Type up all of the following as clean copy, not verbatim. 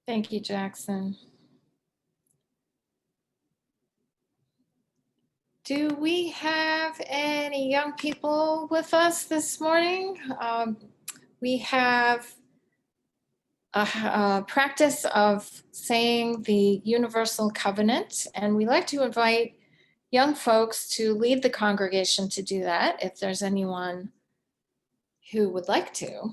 Thank you, Jackson. Do we have any young people with us this morning? We have a practice of saying the universal covenant, and we like to invite young folks to lead the congregation to do that, if there's anyone who would like to.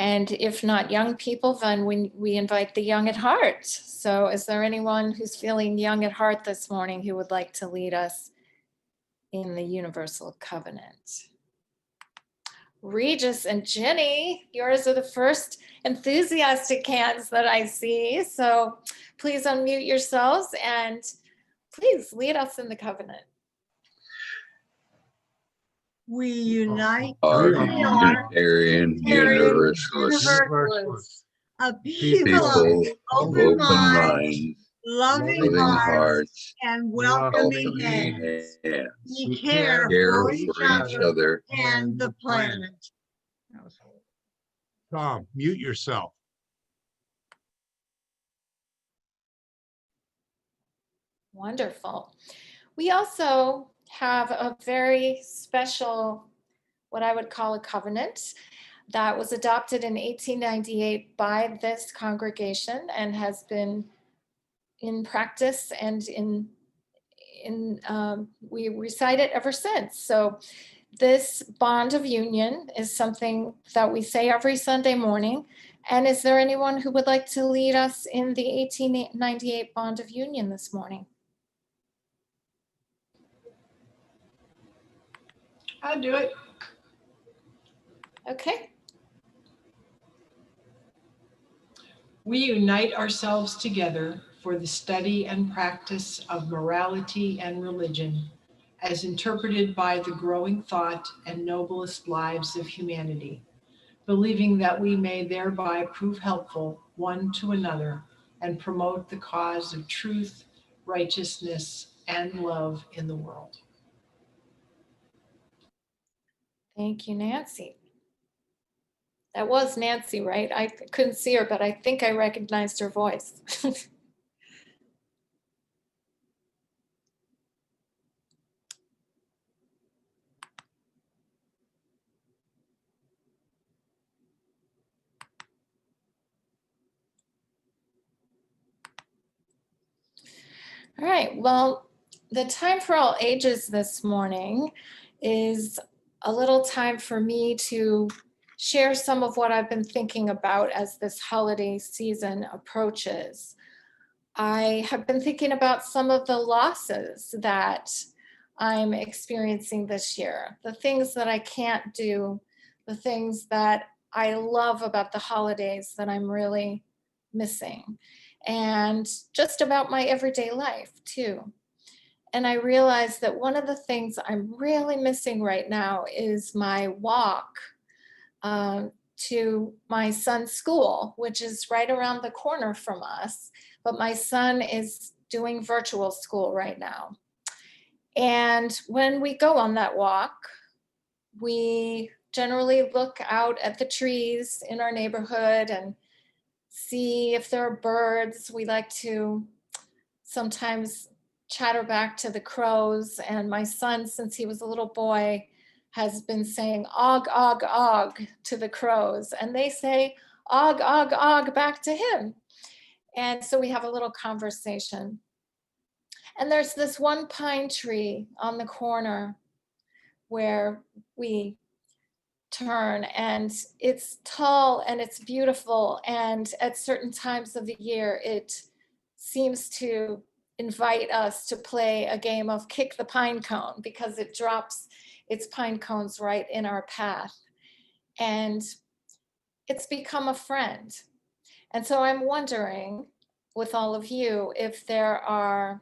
And if not young people, then we invite the young at heart. So is there anyone who's feeling young at heart this morning who would like to lead us in the universal covenant? Regis and Jenny, yours are the first enthusiastic hands that I see. So please unmute yourselves and please lead us in the covenant. We unite Are Unitarian Universalists, a people people of of open minds, minds, loving hearts, and welcoming hands. We care for each other and the planet. Tom, mute yourself. Wonderful. We also have a very special, what I would call a covenant, that was adopted in 1898 by this congregation and has been in practice and we recite it ever since. So this bond of union is something that we say every Sunday morning. And is there anyone who would like to lead us in the 1898 bond of union this morning? I'll do it. Okay. We unite ourselves together for the study and practice of morality and religion as interpreted by the growing thought and noblest lives of humanity, believing that we may thereby prove helpful one to another and promote the cause of truth, righteousness, and love in the world. Thank you, Nancy. That was Nancy, right? I couldn't see her, but I think I recognized her voice. All right, well, the time for all ages this morning is a little time for me to share some of what I've been thinking about as this holiday season approaches. I have been thinking about some of the losses that I'm experiencing this year, the things that I can't do, the things that I love about the holidays that I'm really missing, and just about my everyday life too. And I realized that one of the things I'm really missing right now is my walk to my son's school, which is right around the corner from us. But my son is doing virtual school right now. And when we go on that walk, we generally look out at the trees in our neighborhood and see if there are birds. We like to sometimes chatter back to the crows. And my son, since he was a little boy, has been saying og, og, og to the crows. And they say og, og, og back to him. And so we have a little conversation. And there's this one pine tree on the corner where we turn, and it's tall and it's beautiful. And at certain times of the year, it seems to invite us to play a game of kick the pine cone because it drops its pine cones right in our path. And it's become a friend. And so I'm wondering with all of you if there are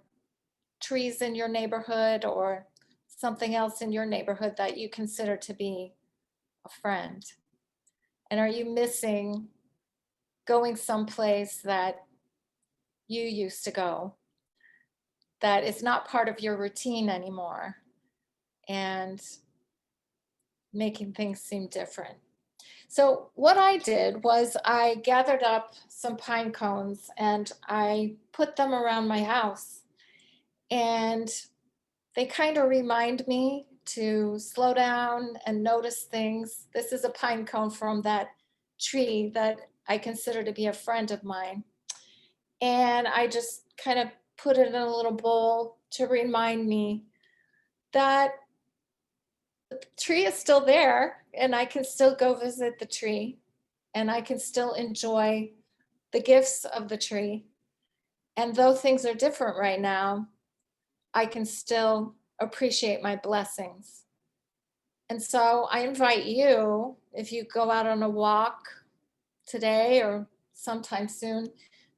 trees in your neighborhood or something else in your neighborhood that you consider to be a friend. And are you missing going someplace that you used to go that is not part of your routine anymore and making things seem different? So what I did was I gathered up some pine cones and I put them around my house. And they kind of remind me to slow down and notice things. This is a pine cone from that tree that I consider to be a friend of mine. And I just kind of put it in a little bowl to remind me that the tree is still there and I can still go visit the tree and I can still enjoy the gifts of the tree. And though things are different right now, I can still appreciate my blessings. And so I invite you, if you go out on a walk today or sometime soon,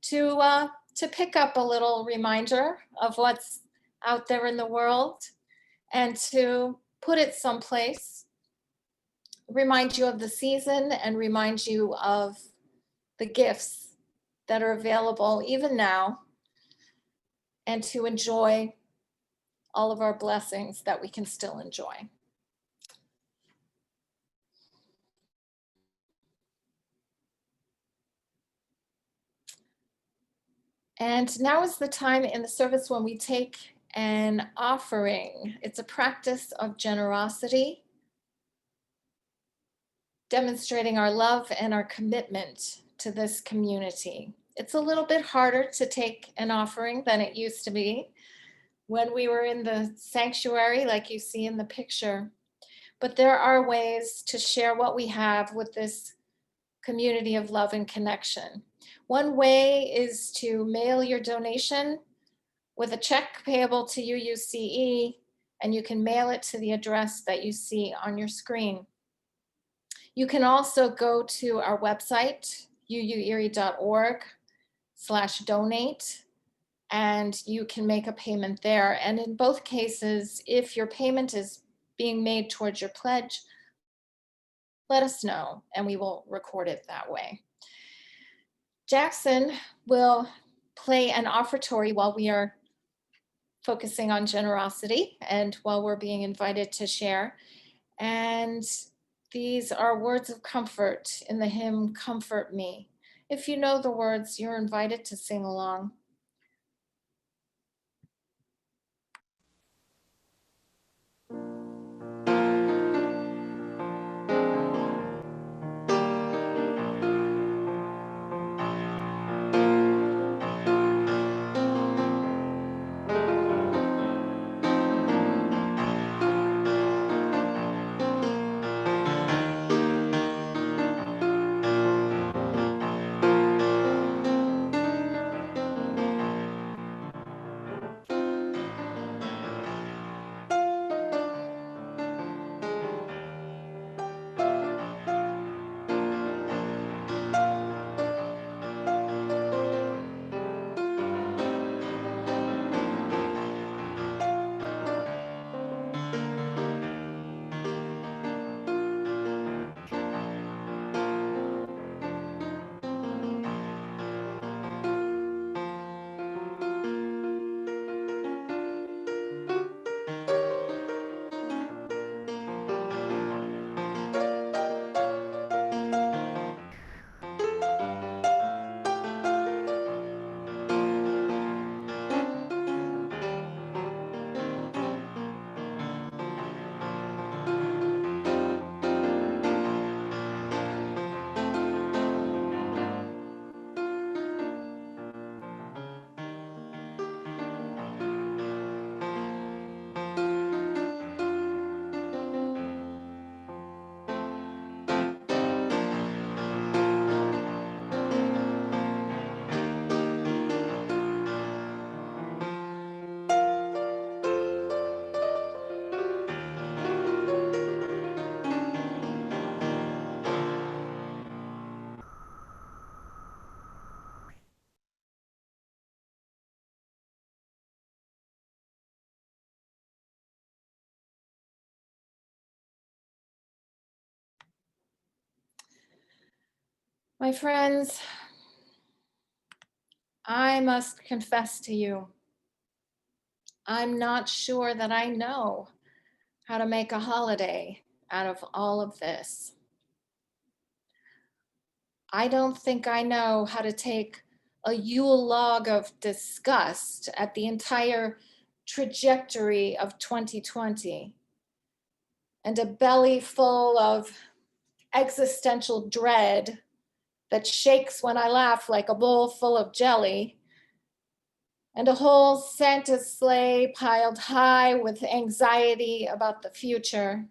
to pick up a little reminder of what's out there in the world and to put it someplace, remind you of the season and remind you of the gifts that are available even now, and to enjoy all of our blessings that we can still enjoy. And now is the time in the service when we take an offering. It's a practice of generosity, demonstrating our love and our commitment to this community. It's a little bit harder to take an offering than it used to be when we were in the sanctuary, like you see in the picture. But there are ways to share what we have with this community of love and connection. One way is to mail your donation with a check payable to UUCE, and you can mail it to the address that you see on your screen. You can also go to our website, uuerie.org/donate, and you can make a payment there. And in both cases, if your payment is being made towards your pledge, let us know and we will record it that way. Jackson will play an offertory while we are focusing on generosity and while we're being invited to share. And these are words of comfort in the hymn, Comfort Me. If you know the words, you're invited to sing along. My friends, I must confess to you, I'm not sure that I know how to make a holiday out of all of this. I don't think I know how to take a Yule log of disgust at the entire trajectory of 2020 and a belly full of existential dread that shakes when I laugh like a bowl full of jelly, and a whole Santa sleigh piled high with anxiety about the future,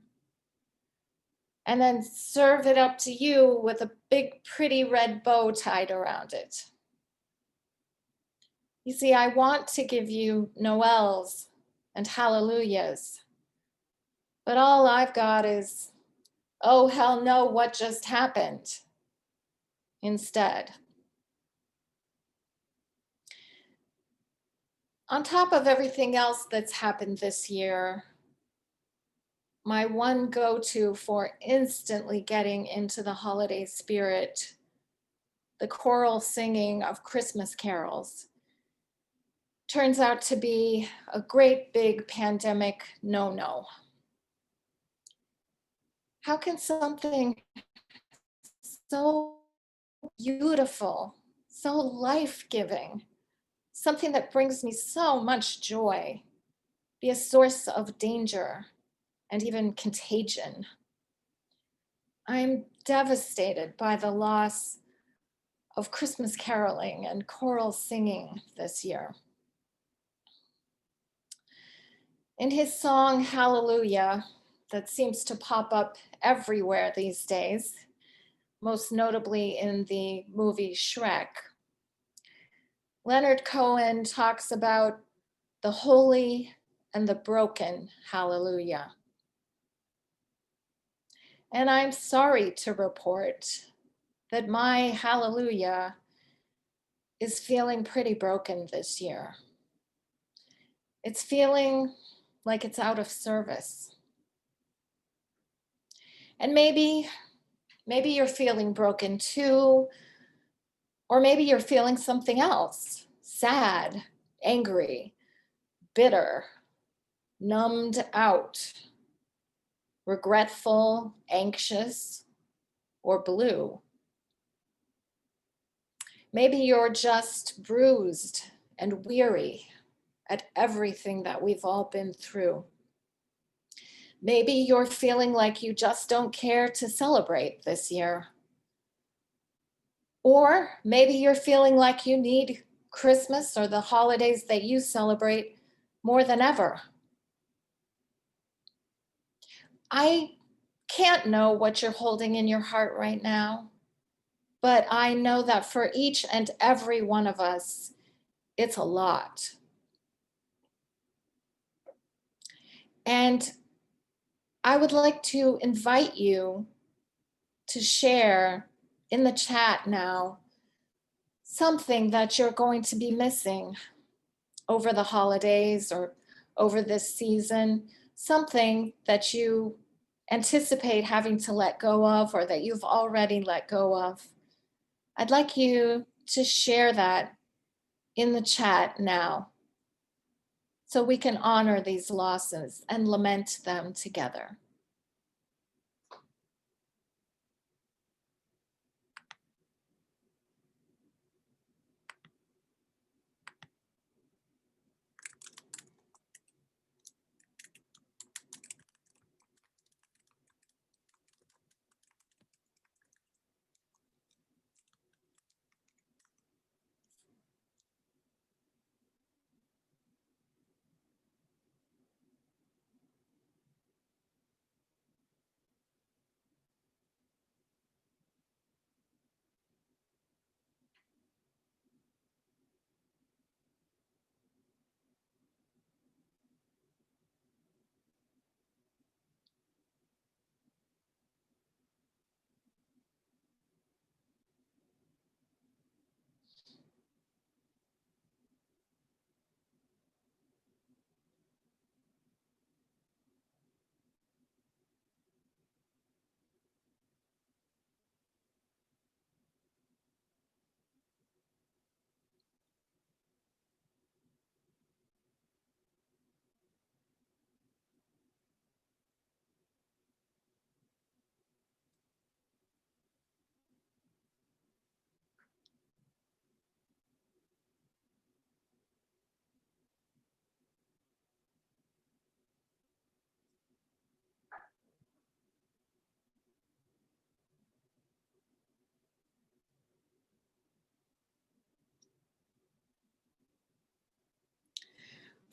and then serve it up to you with a big pretty red bow tied around it. You see, I want to give you Noels and hallelujahs, but all I've got is, oh hell no, what just happened instead. On top of everything else that's happened this year, my one go-to for instantly getting into the holiday spirit, the choral singing of Christmas carols, turns out to be a great big pandemic no-no. How can something so beautiful, so life-giving, something that brings me so much joy, be a source of danger and even contagion? I'm devastated by the loss of Christmas caroling and choral singing this year. In his song, Hallelujah, that seems to pop up everywhere these days, most notably in the movie Shrek, Leonard Cohen talks about the holy and the broken hallelujah. And I'm sorry to report that my hallelujah is feeling pretty broken this year. It's feeling like it's out of service. And maybe you're feeling broken too, or maybe you're feeling something else, sad, angry, bitter, numbed out, regretful, anxious, or blue. Maybe you're just bruised and weary at everything that we've all been through. Maybe you're feeling like you just don't care to celebrate this year. Or maybe you're feeling like you need Christmas or the holidays that you celebrate more than ever. I can't know what you're holding in your heart right now, but I know that for each and every one of us, it's a lot. And I would like to invite you to share in the chat now something that you're going to be missing over the holidays or over this season, something that you anticipate having to let go of or that you've already let go of. I'd like you to share that in the chat now so we can honor these losses and lament them together.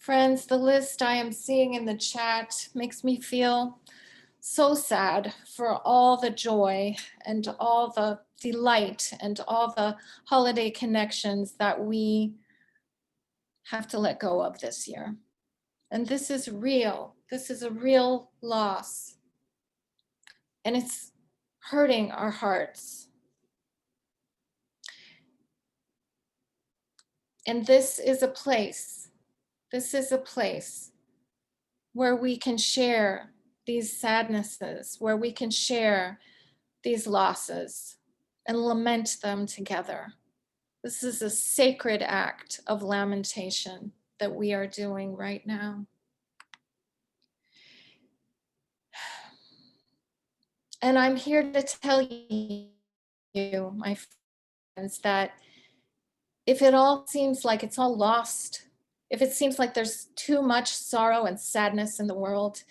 Friends, the list I am seeing in the chat makes me feel so sad for all the joy and all the delight and all the holiday connections that we have to let go of this year. And this is real. This is a real loss. And it's hurting our hearts. And this is a place where we can share these sadnesses, where we can share these losses and lament them together. This is a sacred act of lamentation that we are doing right now. And I'm here to tell you, my friends, that if it all seems like it's all lost, if it seems like there's too much sorrow and sadness in the world,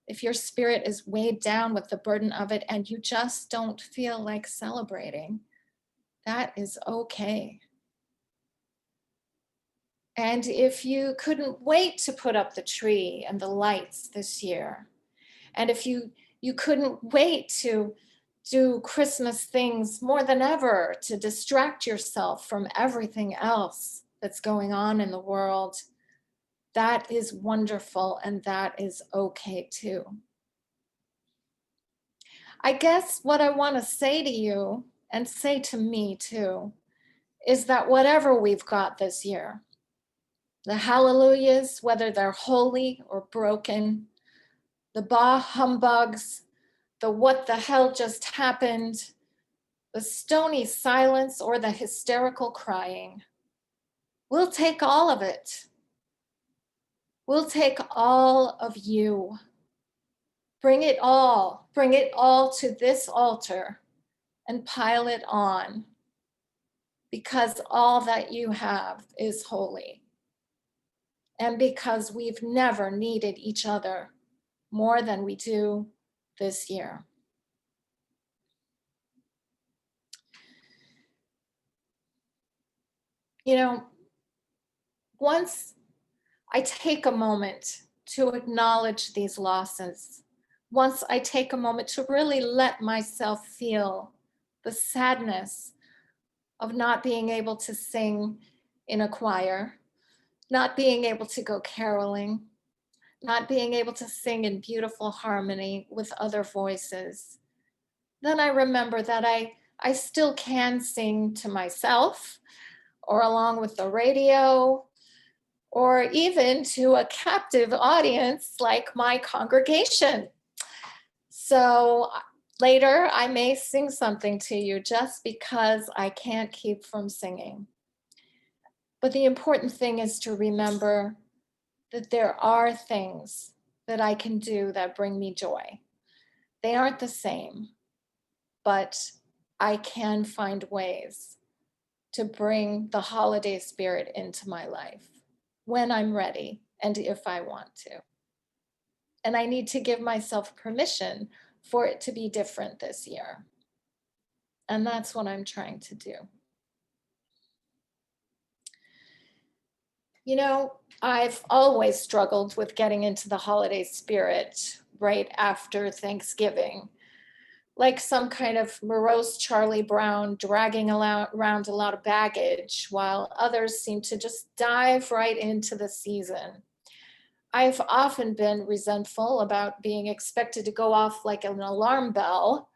if your spirit is weighed down with the burden of it and you just don't feel like celebrating, that is okay. And if you couldn't wait to put up the tree and the lights this year, and if you couldn't wait to do Christmas things more than ever to distract yourself from everything else that's going on in the world, that is wonderful and that is okay too. I guess what I want to say to you and say to me too is that whatever we've got this year, the hallelujahs, whether they're holy or broken, the bah humbugs, the what the hell just happened, the stony silence or the hysterical crying, we'll take all of it. We'll take all of you. Bring it all to this altar and pile it on, because all that you have is holy. And because we've never needed each other more than we do this year. You know, once I take a moment to acknowledge these losses, once I take a moment to really let myself feel the sadness of not being able to sing in a choir, not being able to go caroling, not being able to sing in beautiful harmony with other voices, then I remember that I still can sing to myself or along with the radio, or even to a captive audience like my congregation. So later I may sing something to you just because I can't keep from singing. But the important thing is to remember that there are things that I can do that bring me joy. They aren't the same, but I can find ways to bring the holiday spirit into my life when I'm ready and if I want to. And I need to give myself permission for it to be different this year. And that's what I'm trying to do. You know, I've always struggled with getting into the holiday spirit right after Thanksgiving, like some kind of morose Charlie Brown dragging around a lot of baggage, while others seem to just dive right into the season. I've often been resentful about being expected to go off like an alarm bell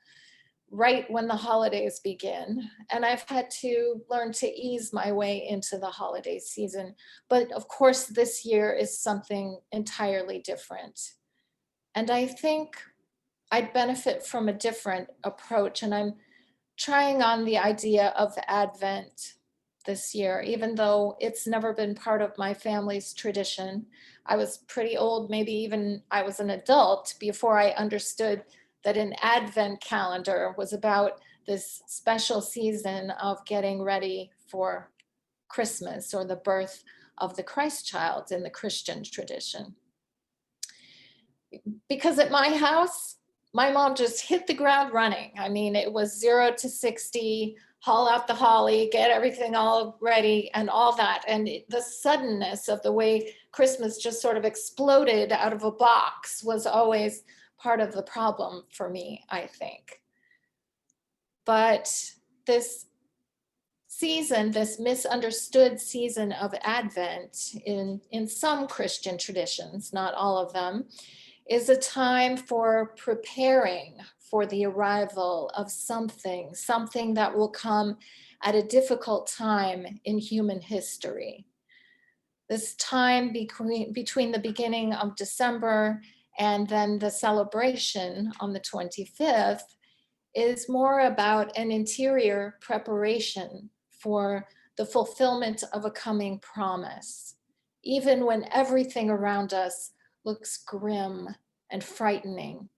right when the holidays begin. And I've had to learn to ease my way into the holiday season. But of course, this year is something entirely different. And I think I'd benefit from a different approach. And I'm trying on the idea of Advent this year, even though it's never been part of my family's tradition. I was pretty old, maybe even I was an adult before I understood that an Advent calendar was about this special season of getting ready for Christmas or the birth of the Christ child in the Christian tradition. Because at my house, my mom just hit the ground running. I mean, it was 0 to 60 haul out the holly, get everything all ready and all that. And the suddenness of the way Christmas just sort of exploded out of a box was always part of the problem for me, I think. But this season, this misunderstood season of Advent in some Christian traditions, not all of them, is a time for preparing for the arrival of something that will come at a difficult time in human history. This time between the beginning of December and then the celebration on the 25th is more about an interior preparation for the fulfillment of a coming promise, even when everything around us looks grim and frightening.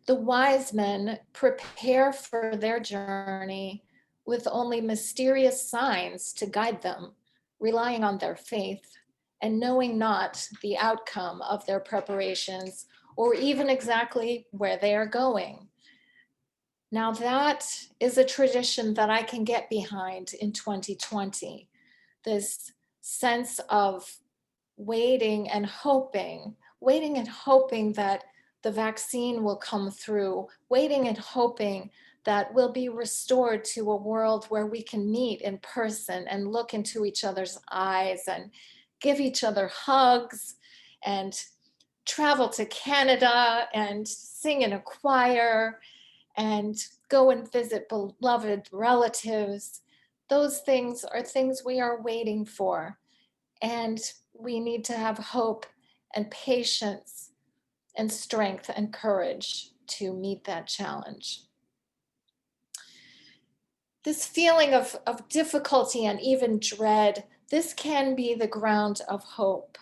The wise men prepare for their journey with only mysterious signs to guide them, relying on their faith and knowing not the outcome of their preparations or even exactly where they are going. Now that is a tradition that I can get behind in 2020, this sense of waiting and hoping that the vaccine will come through, waiting and hoping that we'll be restored to a world where we can meet in person and look into each other's eyes and give each other hugs and travel to Canada and sing in a choir and go and visit beloved relatives. Those things are things we are waiting for. And we need to have hope and patience and strength and courage to meet that challenge. This feeling of difficulty and even dread, this can be the ground of hope.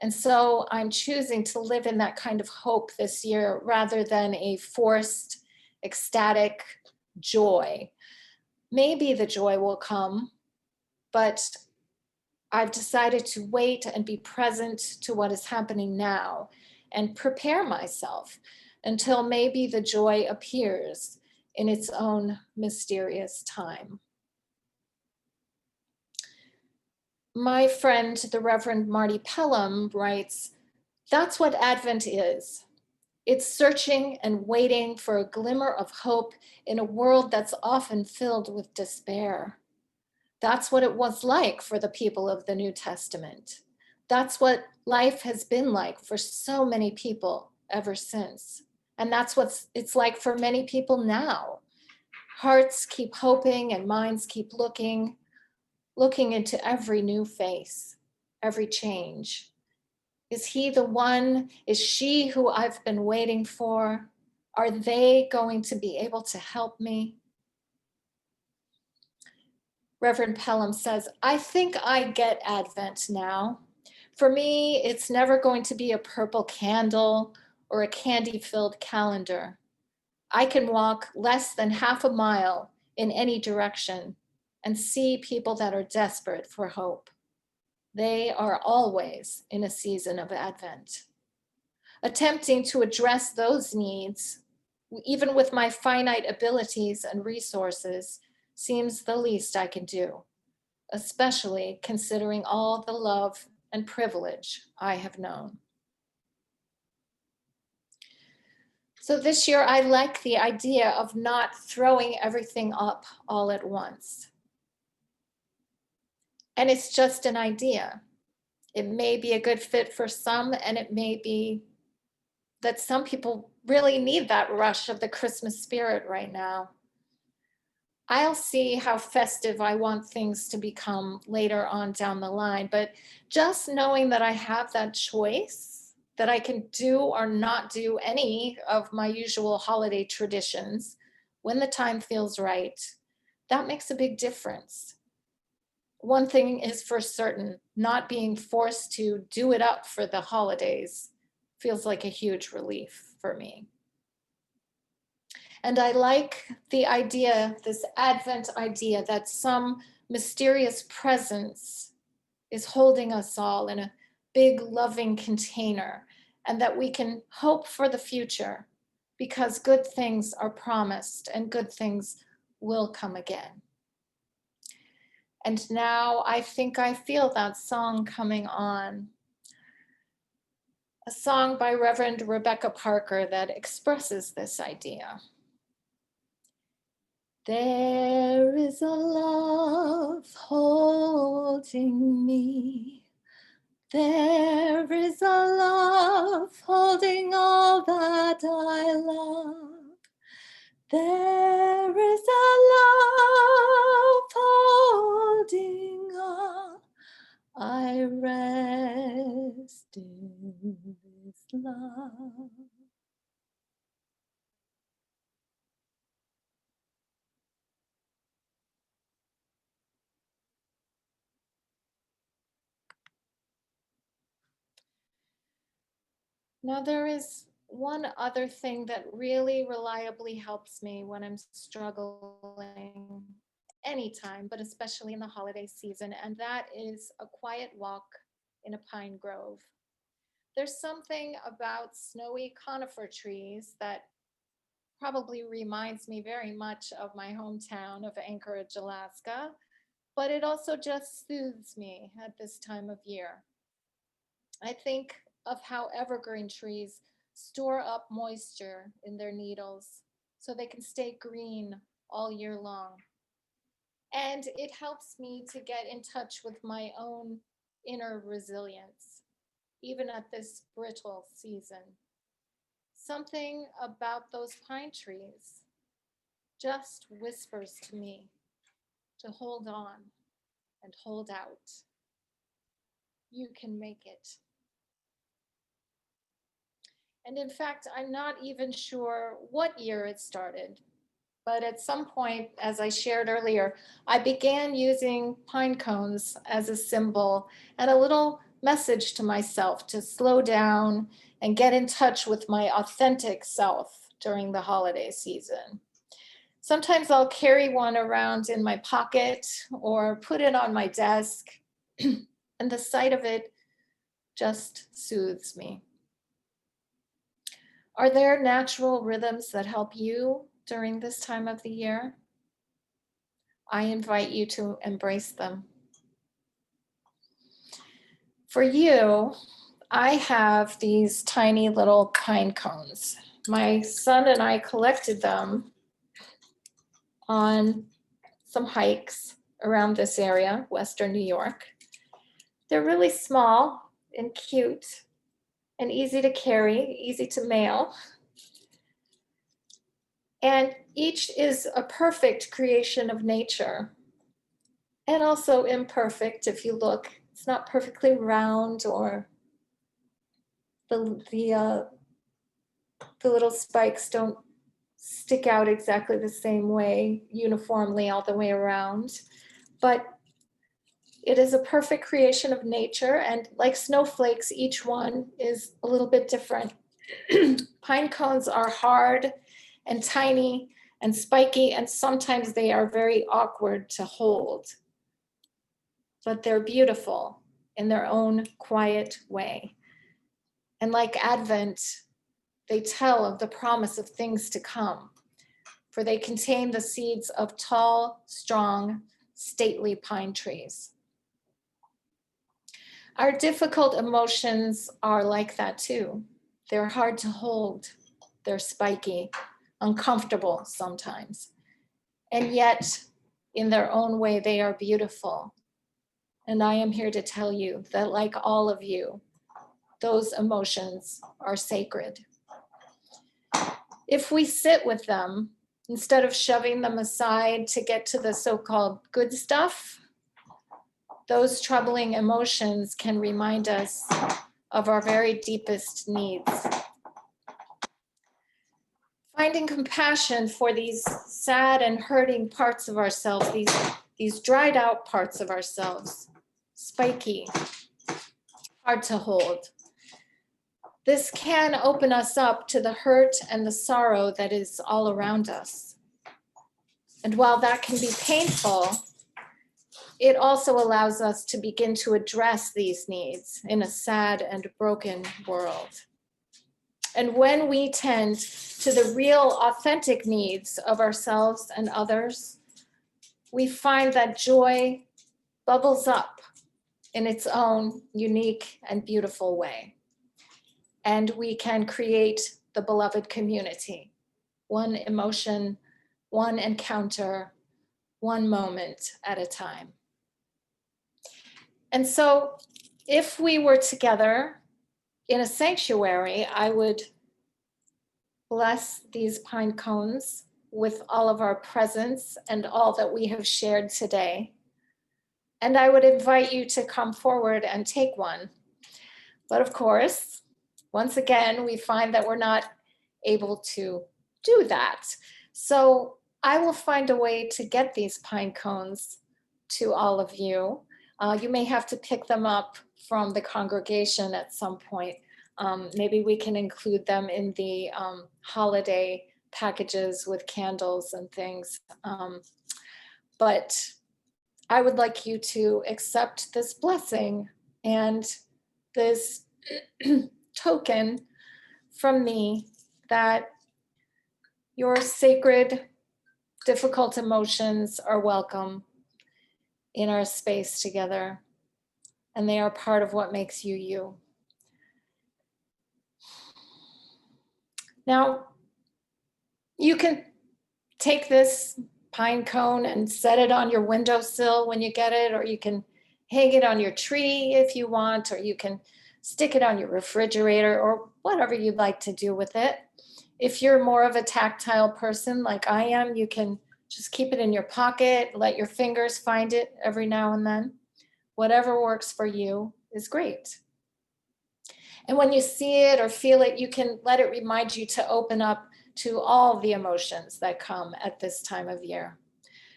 And so I'm choosing to live in that kind of hope this year rather than a forced, ecstatic joy. Maybe the joy will come, but I've decided to wait and be present to what is happening now and prepare myself until maybe the joy appears in its own mysterious time. My friend, the Reverend Marty Pelham, writes, "That's what Advent is. It's searching and waiting for a glimmer of hope in a world that's often filled with despair. That's what it was like for the people of the New Testament. That's what life has been like for so many people ever since. And that's what it's like for many people now. Hearts keep hoping and minds keep looking into every new face, every change. Is he the one? Is she who I've been waiting for? Are they going to be able to help me?" Reverend Pelham says, "I think I get Advent now. For me, it's never going to be a purple candle or a candy-filled calendar. I can walk less than half a mile in any direction and see people that are desperate for hope. They are always in a season of Advent. Attempting to address those needs, even with my finite abilities and resources, seems the least I can do, especially considering all the love and privilege I have known." So this year, I like the idea of not throwing everything up all at once. And it's just an idea. It may be a good fit for some, and it may be that some people really need that rush of the Christmas spirit right now. I'll see how festive I want things to become later on down the line, but just knowing that I have that choice, that I can do or not do any of my usual holiday traditions when the time feels right, that makes a big difference. One thing is for certain, not being forced to do it up for the holidays feels like a huge relief for me. And I like the idea, this Advent idea, that some mysterious presence is holding us all in a big loving container, and that we can hope for the future because good things are promised and good things will come again. And now I think I feel that song coming on. A song by Reverend Rebecca Parker that expresses this idea. There is a love holding me. There is a love holding all that I love. There is a love holding all. I rest in this love. Now there is one other thing that really reliably helps me when I'm struggling anytime, but especially in the holiday season, and that is a quiet walk in a pine grove. There's something about snowy conifer trees that probably reminds me very much of my hometown of Anchorage, Alaska, but it also just soothes me at this time of year. I think of how evergreen trees store up moisture in their needles so they can stay green all year long. And it helps me to get in touch with my own inner resilience, even at this brittle season. Something about those pine trees just whispers to me to hold on and hold out. You can make it. And in fact, I'm not even sure what year it started, but at some point, as I shared earlier, I began using pine cones as a symbol and a little message to myself to slow down and get in touch with my authentic self during the holiday season. Sometimes I'll carry one around in my pocket or put it on my desk, and the sight of it just soothes me. Are there natural rhythms that help you during this time of the year? I invite you to embrace them. For you, I have these tiny little pine cones. My son and I collected them on some hikes around this area, Western New York. They're really small and cute and easy to carry, easy to mail. And each is a perfect creation of nature and also imperfect if you look. It's not perfectly round or the little spikes don't stick out exactly the same way uniformly all the way around. But it is a perfect creation of nature, and like snowflakes, each one is a little bit different. Pine cones are hard and tiny and spiky, and sometimes they are very awkward to hold. But they're beautiful in their own quiet way. And like Advent, they tell of the promise of things to come, for they contain the seeds of tall, strong, stately pine trees. Our difficult emotions are like that too. They're hard to hold. They're spiky, uncomfortable sometimes. And yet, in their own way, they are beautiful. And I am here to tell you that, like all of you, those emotions are sacred. If we sit with them, instead of shoving them aside to get to the so-called good stuff, those troubling emotions can remind us of our very deepest needs. Finding compassion for these sad and hurting parts of ourselves, these dried out parts of ourselves, spiky, hard to hold. This can open us up to the hurt and the sorrow that is all around us. And while that can be painful, it also allows us to begin to address these needs in a sad and broken world. And when we tend to the real authentic needs of ourselves and others, we find that joy bubbles up in its own unique and beautiful way. And we can create the beloved community, one emotion, one encounter, one moment at a time. And so if we were together in a sanctuary, I would bless these pine cones with all of our presence and all that we have shared today. And I would invite you to come forward and take one. But of course, once again, we find that we're not able to do that. So I will find a way to get these pine cones to all of you. You may have to pick them up from the congregation at some point. Maybe we can include them in the holiday packages with candles and things. But I would like you to accept this blessing and this token from me that your sacred, difficult emotions are welcome in our space together, and they are part of what makes you you. Now, you can take this pine cone and set it on your windowsill when you get it, or you can hang it on your tree if you want, or you can stick it on your refrigerator, or whatever you'd like to do with it. If you're more of a tactile person like I am, you can just keep it in your pocket, let your fingers find it every now and then. Whatever works for you is great. And when you see it or feel it, you can let it remind you to open up to all the emotions that come at this time of year.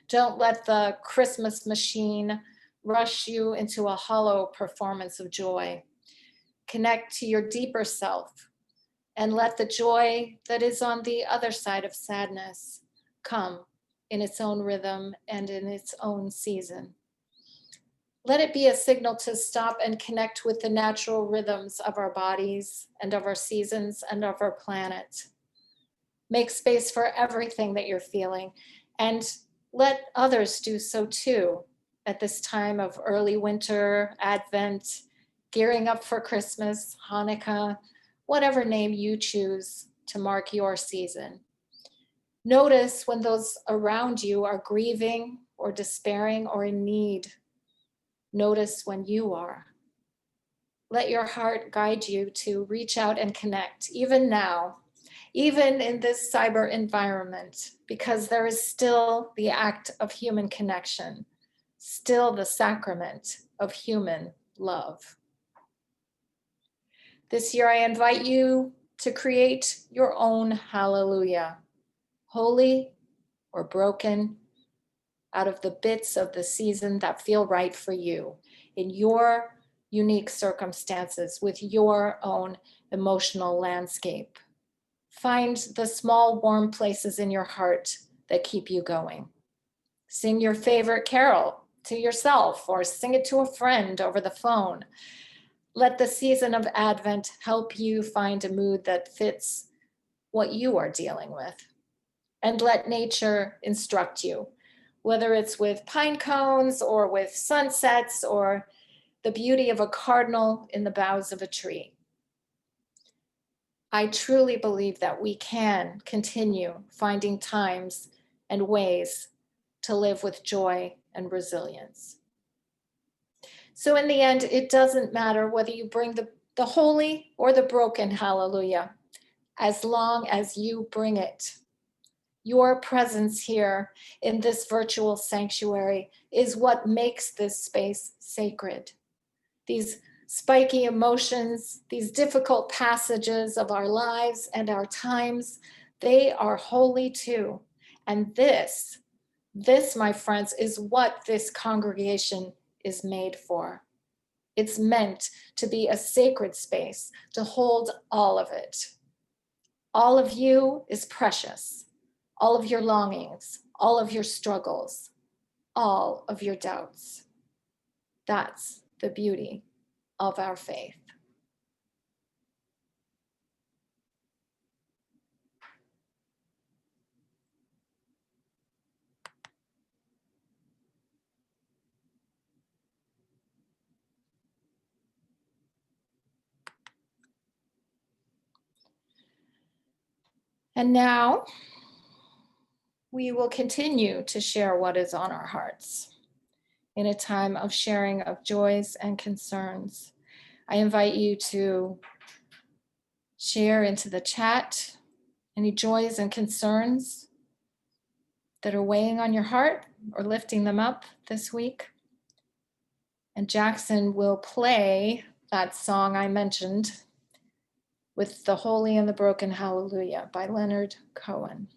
Don't let the Christmas machine rush you into a hollow performance of joy. Connect to your deeper self and let the joy that is on the other side of sadness come in its own rhythm and in its own season. Let it be a signal to stop and connect with the natural rhythms of our bodies and of our seasons and of our planet. Make space for everything that you're feeling, and let others do so too at this time of early winter, Advent, gearing up for Christmas, Hanukkah, whatever name you choose to mark your season. Notice when those around you are grieving or despairing or in need. Notice when you are. Let your heart guide you to reach out and connect, even now, even in this cyber environment, because there is still the act of human connection, still the sacrament of human love. This year, I invite you to create your own hallelujah, holy or broken, out of the bits of the season that feel right for you in your unique circumstances with your own emotional landscape. Find the small warm places in your heart that keep you going. Sing your favorite carol to yourself or sing it to a friend over the phone. Let the season of Advent help you find a mood that fits what you are dealing with. And let nature instruct you, whether it's with pine cones or with sunsets or the beauty of a cardinal in the boughs of a tree. I truly believe that we can continue finding times and ways to live with joy and resilience. So in the end, it doesn't matter whether you bring the holy or the broken hallelujah, as long as you bring it. Your presence here in this virtual sanctuary is what makes this space sacred. These spiky emotions, these difficult passages of our lives and our times, they are holy too. And this, my friends, is what this congregation is made for. It's meant to be a sacred space, to hold all of it. All of you is precious. All of your longings, all of your struggles, all of your doubts. That's the beauty of our faith. And now we will continue to share what is on our hearts in a time of sharing of joys and concerns. I invite you to share into the chat any joys and concerns that are weighing on your heart or lifting them up this week. And Jackson will play that song I mentioned with the Holy and the Broken Hallelujah by Leonard Cohen.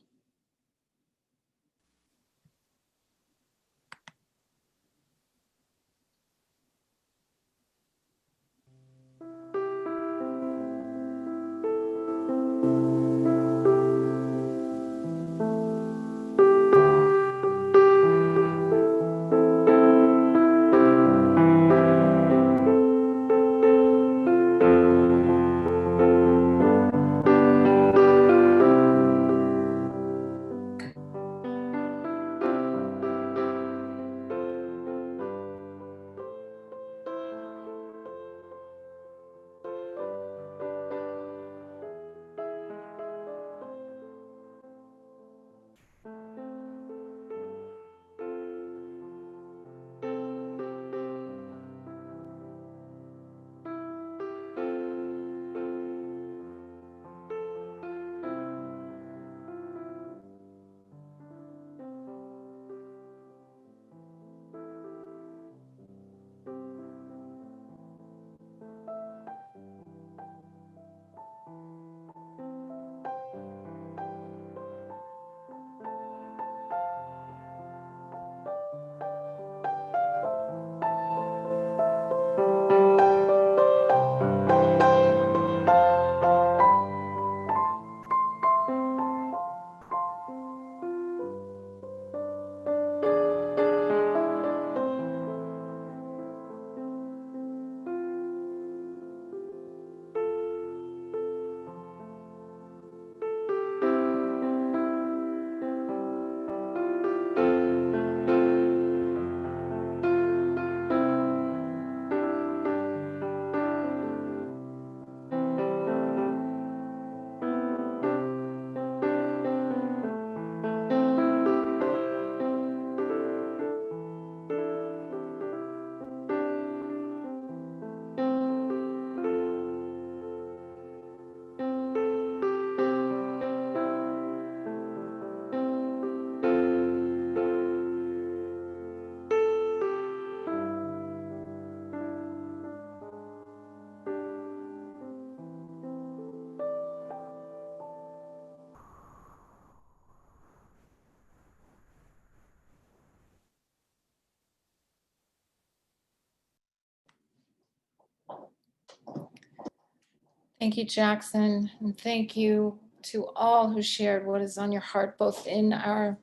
Thank you, Jackson, and thank you to all who shared what is on your heart, both in our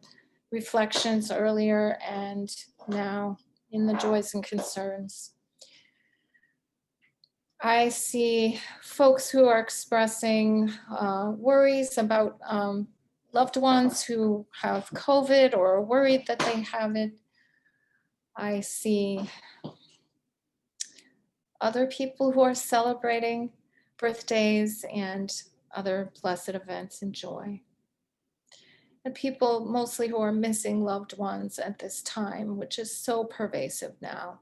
reflections earlier and now in the joys and concerns. I see folks who are expressing worries about loved ones who have COVID or are worried that they have it. I see other people who are celebrating birthdays and other blessed events and joy. And people mostly who are missing loved ones at this time, which is so pervasive now.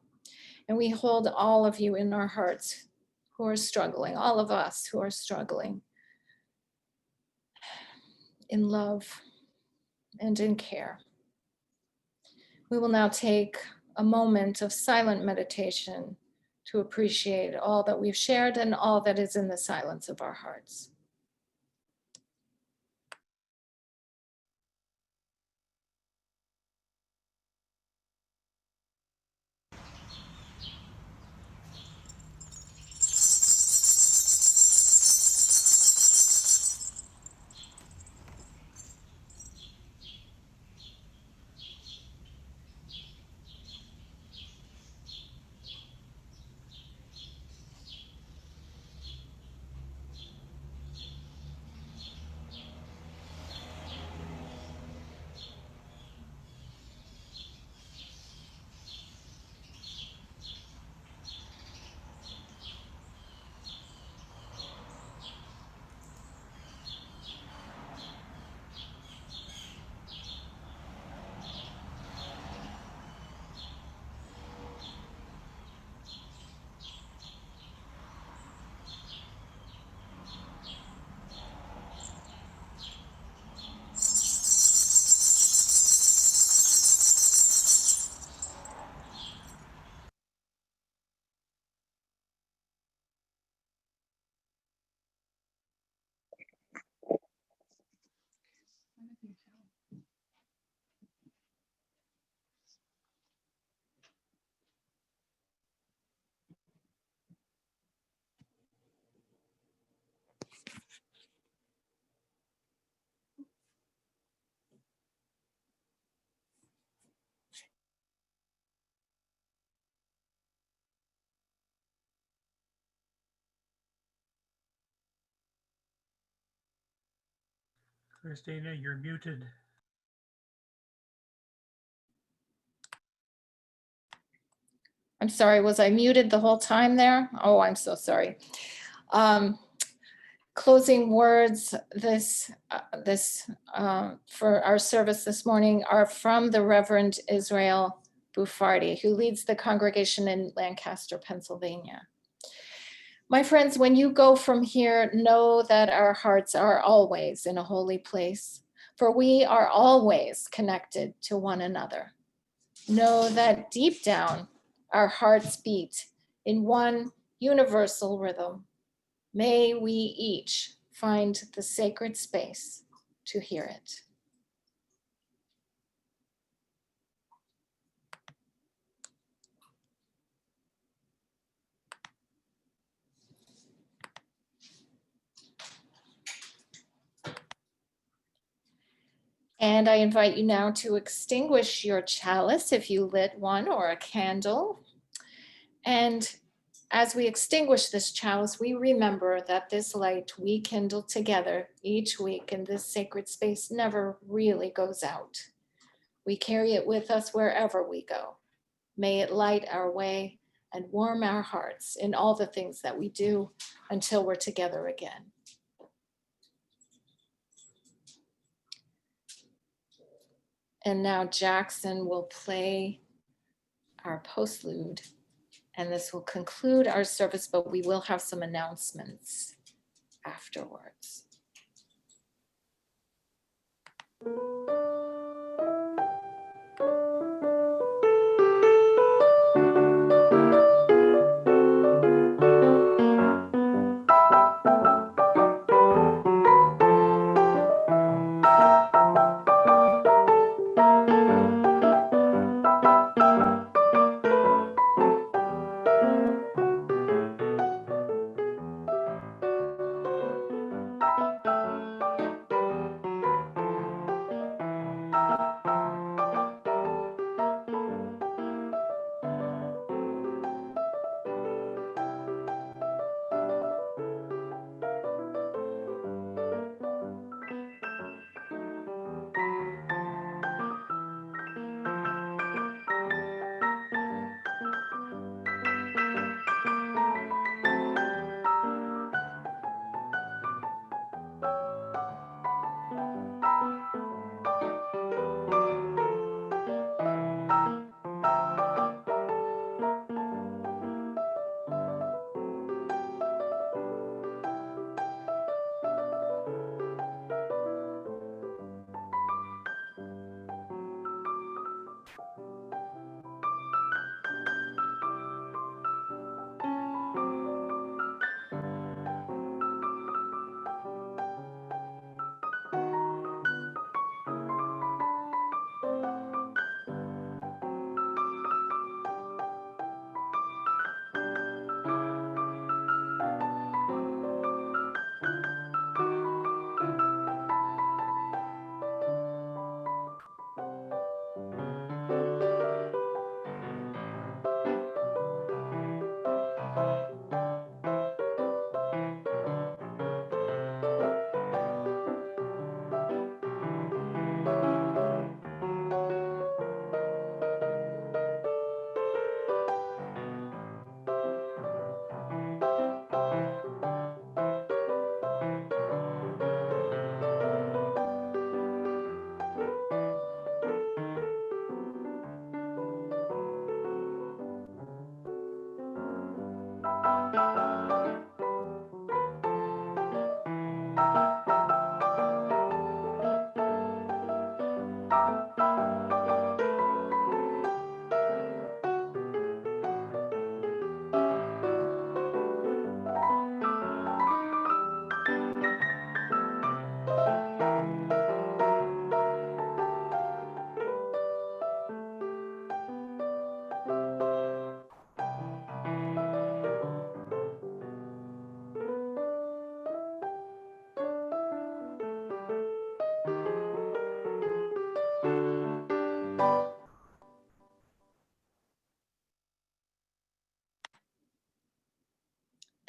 And we hold all of you in our hearts who are struggling, all of us who are struggling in love and in care. We will now take a moment of silent meditation to appreciate all that we've shared and all that is in the silence of our hearts. Kristina, you're muted. I'm sorry, was I muted the whole time there? Oh, I'm so sorry. Closing words for our service this morning are from the Reverend Israel Buffardi, who leads the congregation in Lancaster, Pennsylvania. My friends, when you go from here, know that our hearts are always in a holy place, for we are always connected to one another. Know that deep down, our hearts beat in one universal rhythm. May we each find the sacred space to hear it. And I invite you now to extinguish your chalice if you lit one or a candle. And as we extinguish this chalice, we remember that this light we kindle together each week in this sacred space never really goes out. We carry it with us wherever we go. May it light our way and warm our hearts in all the things that we do until we're together again. And now Jackson will play our postlude, and this will conclude our service, but we will have some announcements afterwards.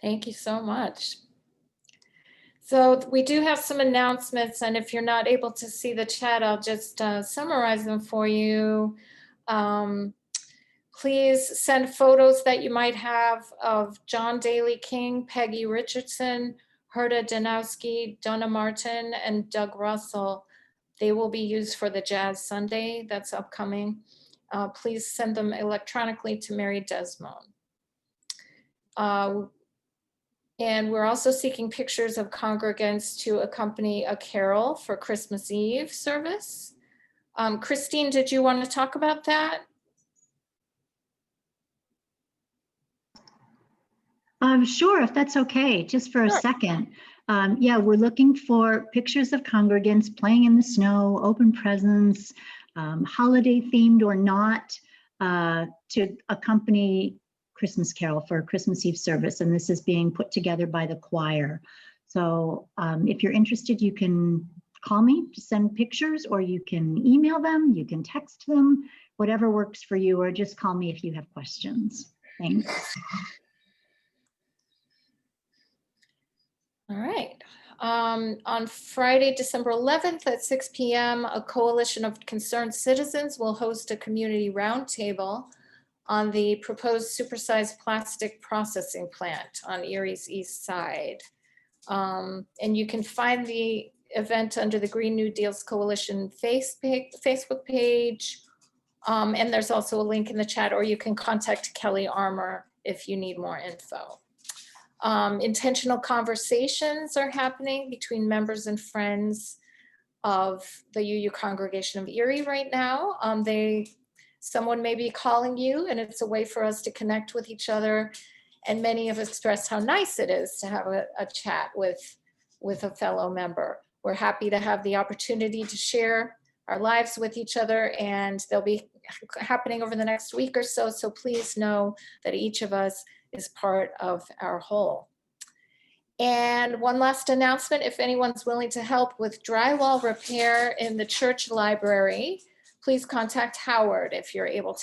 Thank you so much. So we do have some announcements, and if you're not able to see the chat, I'll just summarize them for you. Please send photos that you might have of John Daly King, Peggy Richardson, Herta Danowski, Donna Martin, and Doug Russell. They will be used for the Jazz Sunday that's upcoming. Please send them electronically to Mary Desmond. And we're also seeking pictures of congregants to accompany a carol for Christmas Eve service. Christine, did you want to talk about that? Sure, if that's okay, just for a Sure. second. Yeah, we're looking for pictures of congregants playing in the snow, open presents, holiday themed or not, to accompany Christmas carol for a Christmas Eve service. And this is being put together by the choir. So if you're interested, you can call me to send pictures, or you can email them, you can text them, whatever works for you, or just call me if you have questions. Thanks. All right. On Friday, December 11th at 6 p.m., a coalition of concerned citizens will host a community roundtable on the proposed supersized plastic processing plant on Erie's east side. And you can find the event under the Green New Deals Coalition Facebook page. And there's also a link in the chat, or you can contact Kelly Armour if you need more info. Intentional conversations are happening between members and friends of the UU Congregation of Erie right now. Someone may be calling you, and it's a way for us to connect with each other. And many have expressed how nice it is to have a chat with a fellow member. We're happy to have the opportunity to share our lives with each other, and they'll be happening over the next week or so. So please know that each of us is part of our whole. And one last announcement, if anyone's willing to help with drywall repair in the church library, please contact Howard if you're able to